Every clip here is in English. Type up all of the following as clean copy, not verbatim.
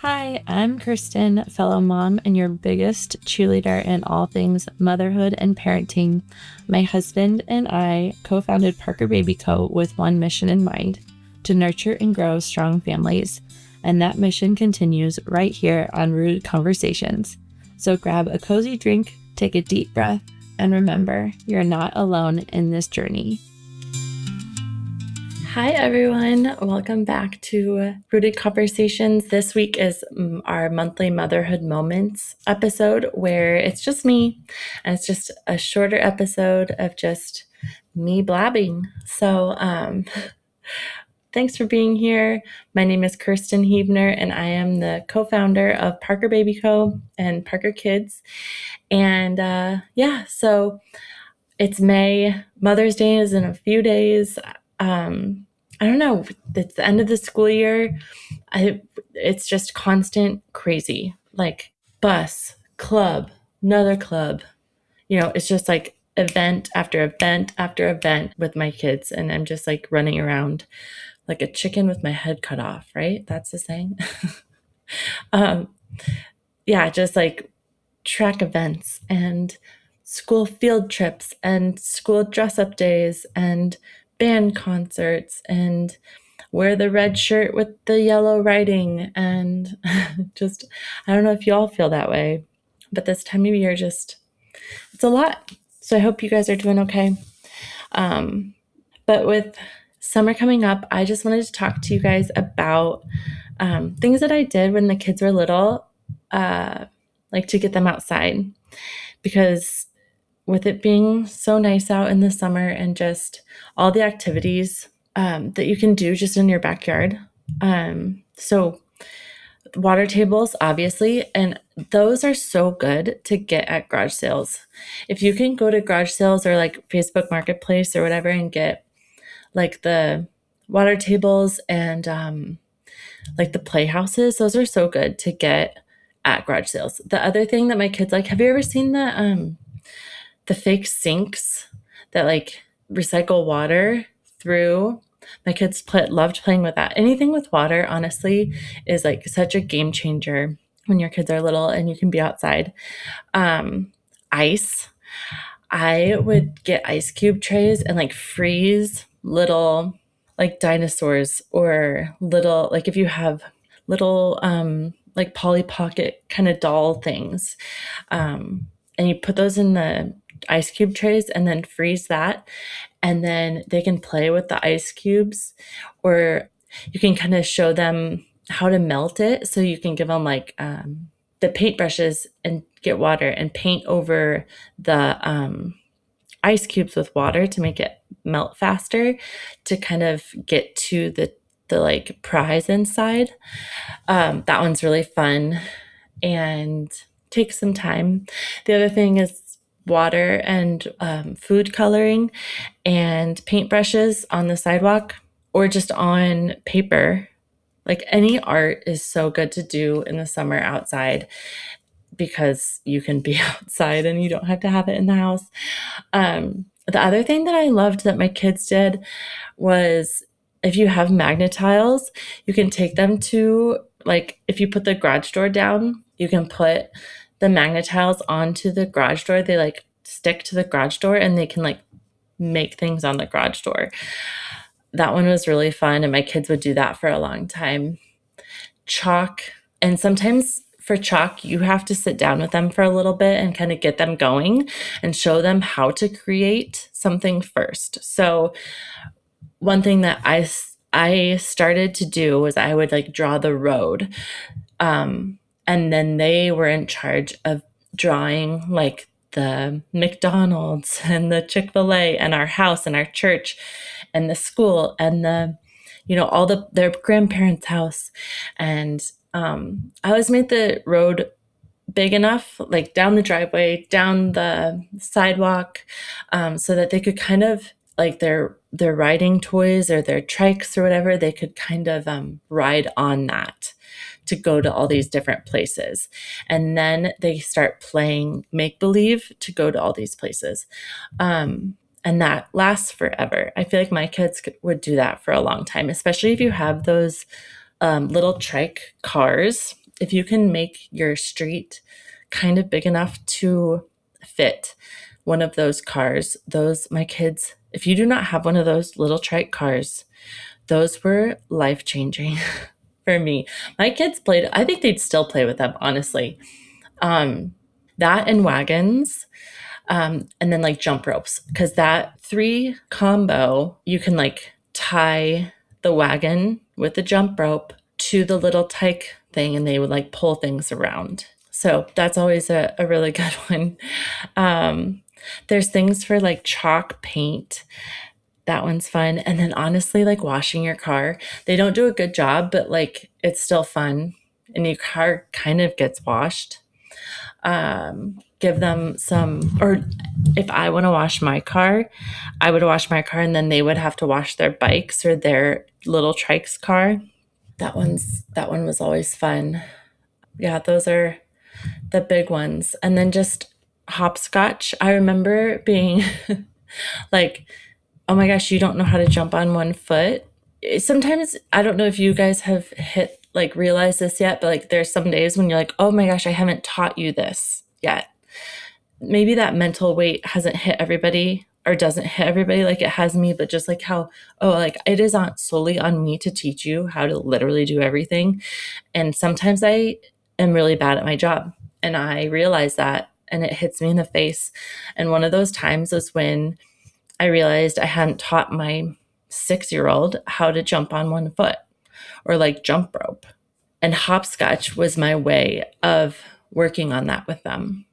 Hi, I'm Kristen, fellow mom and your biggest cheerleader in all things motherhood and parenting. My husband and I co founded Parker Baby Co. with one mission in mind: to nurture and grow strong families. And that mission continues right here on Rude Conversations. So grab a cozy drink, take a deep breath, and remember, you're not alone in this journey. Hi, everyone. Welcome back to Rooted Conversations. This week is our monthly Motherhood Moments episode where it's just me, and it's just a shorter episode of just me blabbing. So, thanks for being here. My name is Kirsten Hebner, and I am the co-founder of Parker Baby Co. and Parker Kids. And so it's May. Mother's Day is in a few days. I don't know. It's the end of the school year. It's just constant crazy, like bus, club, another club. It's just like event after event after event with my kids. And I'm just like running around like a chicken with my head cut off, right? That's the saying. um, just like track events and school field trips and school dress up days and band concerts and wear the red shirt with the yellow writing. And just, I don't know if you all feel that way, but this time of year, it's a lot. So I hope you guys are doing okay. But with summer coming up, I just wanted to talk to you guys about things that I did when the kids were little, like to get them outside, because with it being so nice out in the summer and just all the activities that you can do just in your backyard. So water tables, obviously, and those are so good to get at garage sales. If you can go to garage sales or like Facebook Marketplace or whatever and get like the water tables and like the playhouses, those are so good to get at garage sales. The other thing that my kids like, have you ever seen the fake sinks that like recycle water through? My kids loved playing with that. Anything with water, honestly, is like such a game changer when your kids are little and you can be outside. Ice. I would get ice cube trays and like freeze little like dinosaurs or little, like if you have little like Polly Pocket kind of doll things, and you put those in the ice cube trays and then freeze that, and then they can play with the ice cubes, or you can kind of show them how to melt it. So you can give them like the paintbrushes and get water and paint over the ice cubes with water to make it melt faster, to kind of get to the like prize inside. That one's really fun and takes some time. The other thing is water and food coloring and paintbrushes on the sidewalk or just on paper. Like any art is so good to do in the summer outside because you can be outside and you don't have to have it in the house. The other thing that I loved that my kids did was, if you have magnet tiles, you can take them to, like, if you put the garage door down, you can put the magnet tiles onto the garage door. They like stick to the garage door and they can like make things on the garage door. That one was really fun, and my kids would do that for a long time. Chalk. And sometimes for chalk, you have to sit down with them for a little bit and kind of get them going and show them how to create something first. So one thing that I started to do was I would like draw the road. And then they were in charge of drawing like the McDonald's and the Chick-fil-A and our house and our church and the school and all their grandparents' house. And I always made the road big enough, like down the driveway, down the sidewalk, so that they could kind of like their riding toys or their trikes or whatever, they could kind of ride on that to go to all these different places. And then they start playing make-believe to go to all these places. And that lasts forever. I feel like my kids would do that for a long time, especially if you have those little trike cars if you can make your street kind of big enough to fit one of those cars, those, my kids, if you do not have one of those little trike cars, those were life changing for me. My kids played, I think they'd still play with them, honestly. Um, that and wagons, and then like jump ropes, because that three combo, you can like tie the wagon with the jump rope to the little tyke thing and they would like pull things around. So that's always a really good one. Um, there's things for like chalk paint. That one's fun. And then honestly, like washing your car, they don't do a good job, but like it's still fun. And your car kind of gets washed. Give them some, or if I want to wash my car, I would wash my car and then they would have to wash their bikes or their little trike's car. That one was always fun. Yeah, those are the big ones. And then just hopscotch. I remember being like, oh my gosh, you don't know how to jump on one foot. Sometimes I don't know if you guys have hit like realize this yet, but like there's some days when you're like, oh my gosh, I haven't taught you this yet. Maybe that mental weight hasn't hit everybody or doesn't hit everybody like it has me, but just like how, oh, like it is on solely on me to teach you how to literally do everything. And sometimes I am really bad at my job and I realize that and it hits me in the face. And one of those times was when I realized I hadn't taught my 6-year-old how to jump on one foot or like jump rope. And hopscotch was my way of working on that with them.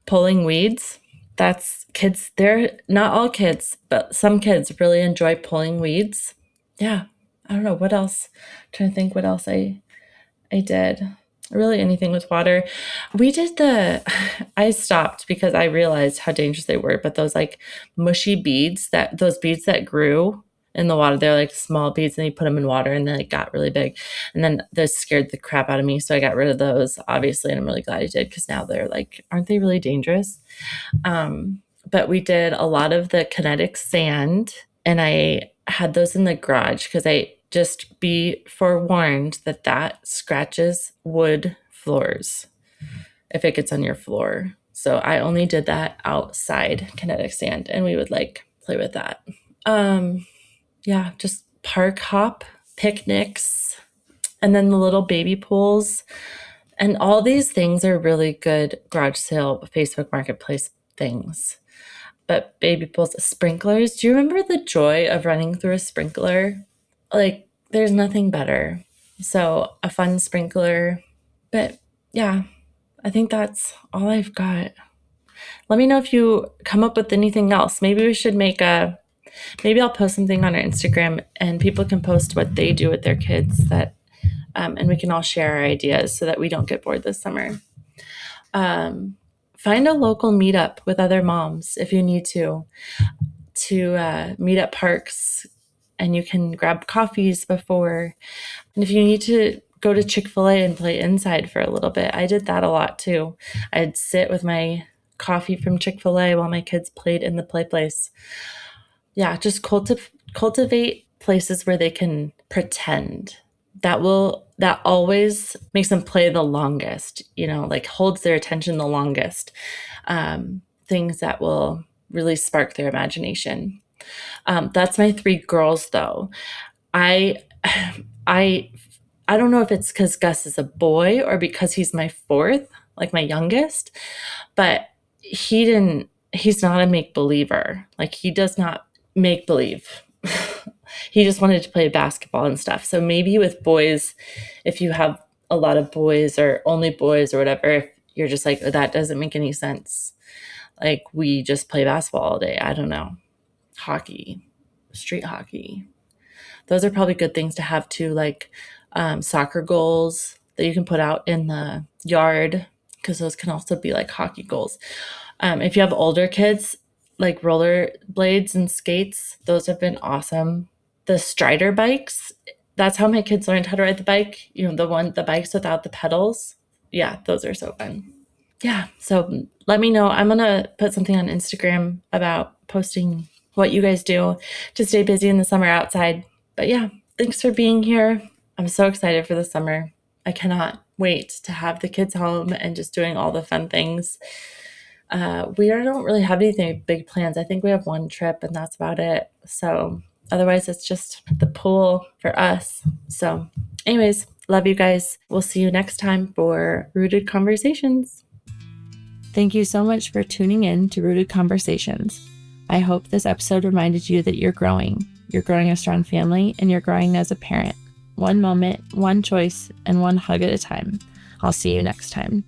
Pulling weeds, that's kids, they're not all kids, but some kids really enjoy pulling weeds. Yeah, I don't know what else. I'm trying to think what else I did. Really anything with water. We did I stopped because I realized how dangerous they were, but those like mushy beads, those beads that grew in the water, they're like small beads and you put them in water and then it got really big. And then those scared the crap out of me. So I got rid of those, obviously. And I'm really glad I did because now they're like, aren't they really dangerous? But we did a lot of the kinetic sand and I had those in the garage because I just be forewarned that scratches wood floors if it gets on your floor. So I only did that outside kinetic sand and we would like play with that. Yeah, just park hop, picnics, and then the little baby pools. And all these things are really good garage sale, Facebook Marketplace things. But baby pools, sprinklers. Do you remember the joy of running through a sprinkler? Like, there's nothing better. So, a fun sprinkler. But yeah, I think that's all I've got. Let me know if you come up with anything else. Maybe we should maybe I'll post something on our Instagram and people can post what they do with their kids and we can all share our ideas so that we don't get bored this summer. Find a local meetup with other moms if you need to meet at parks and you can grab coffees before. And if you need to go to Chick-fil-A and play inside for a little bit, I did that a lot too. I'd sit with my coffee from Chick-fil-A while my kids played in the play place. Yeah, just cultivate places where they can pretend. That always makes them play the longest, like holds their attention the longest. Things that will really spark their imagination. That's my 3 girls though. I I I don't know if it's because Gus is a boy or because he's my 4th, like my youngest, but he's not a make believer. Like he does not make believe. He just wanted to play basketball and stuff. So maybe with boys, if you have a lot of boys or only boys or whatever, if you're just like, oh, that doesn't make any sense. Like we just play basketball all day. I don't know. Hockey, street hockey. Those are probably good things to have too, like soccer goals that you can put out in the yard because those can also be like hockey goals. If you have older kids, like roller blades and skates, those have been awesome. The Strider bikes, that's how my kids learned how to ride the bike. The bikes without the pedals. Yeah, those are so fun. Yeah, so let me know. I'm going to put something on Instagram about posting what you guys do to stay busy in the summer outside. But yeah, thanks for being here. I'm so excited for the summer. I cannot wait to have the kids home and just doing all the fun things. We don't really have anything big plans. I think we have one trip and that's about it. So otherwise it's just the pool for us. So anyways, love you guys. We'll see you next time for Rooted Conversations. Thank you so much for tuning in to Rooted Conversations. I hope this episode reminded you that you're growing. You're growing a strong family and you're growing as a parent. One moment, one choice, and one hug at a time. I'll see you next time.